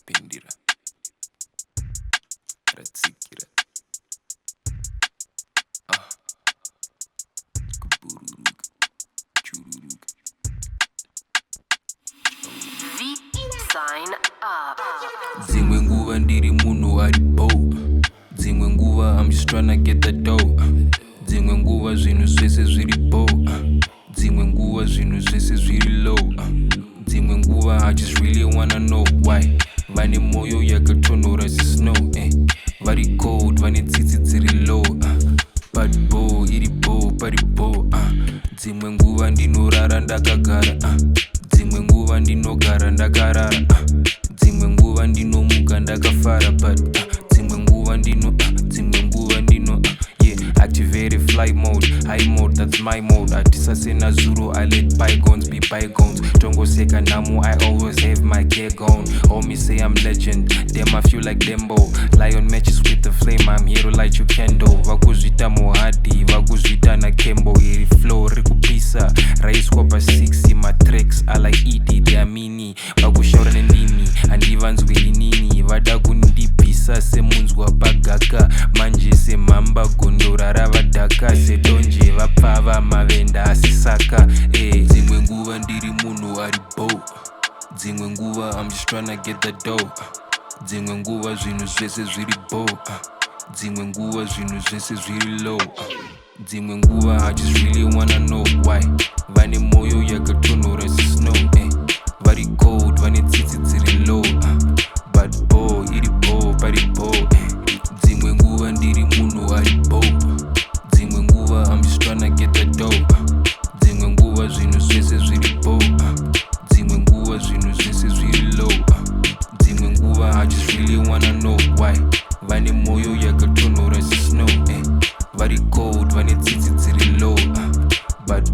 Pendira Ratsikira Kubururuka Chururuka Sign up. Dzimwe nguva ndiri munhu ari bold. Dzimwe nguva I'm just tryna get the dough. Dzimwe nguva zvinhu zvese zviri bold. Dzimwe nguva zvinhu zvese zviri low. Dzimwe nguva I just really wanna know why. Vane moyo yakatonhora snow. Vari cold, vane tsitsi dziri low. But bo iri bo pari bo. Dzimwe nguva ndinorara ndakagara. Dzimwe nguva ndinogara ndakarara. Dzimwe nguva ndinomuka ndakafara. But dzimwe nguva ndino yeah. Activated flight mode, high mode, that's my mode. Atisasena zuro, I let bygones be bygones. Tongo seka namu, I always have my gear gone. Homie say I'm legend, damn I feel like Dembo. Lion matches with the flame, I'm here to light your candle. Vakuzvita mohadi, vakuzvita na Kembo. Iri flow, rikupisa, raiswa pa 6. My tracks are like E.D. they are mini. Vakushaura nendimi, handivanzwi inini. Vada kundibhisa semunzwa pagaka. Manje semamba gondora ravadhaka. Sedonje vapfava mavenda asisaka. Dzimwe nguva ndiri munhu ari bold. Dzimwe nguva I'm just tryna get the dough. Dzimwe nguva zvinhu zvese zviri bold. Dzimwe nguva zvinhu zvese zviri low. Dzimwe nguva I just really wanna know why. Vane moyo yakatonhora snow. Vari cold, vane tsitsi dziri low. But bo iri bo pari bo. Dzimwe nguva ndiri munhu ari bold. Dzimwe nguva I'm just tryna get the dough. Dzimwe nguva zvinhu zvese zviri bold. Dzimwe nguva zvinhu zvese zviri low. Dzimwe nguva I just really wanna know why. Vane moyo yakatonhora snow. Vari cold, vane tsitsi dziri low. But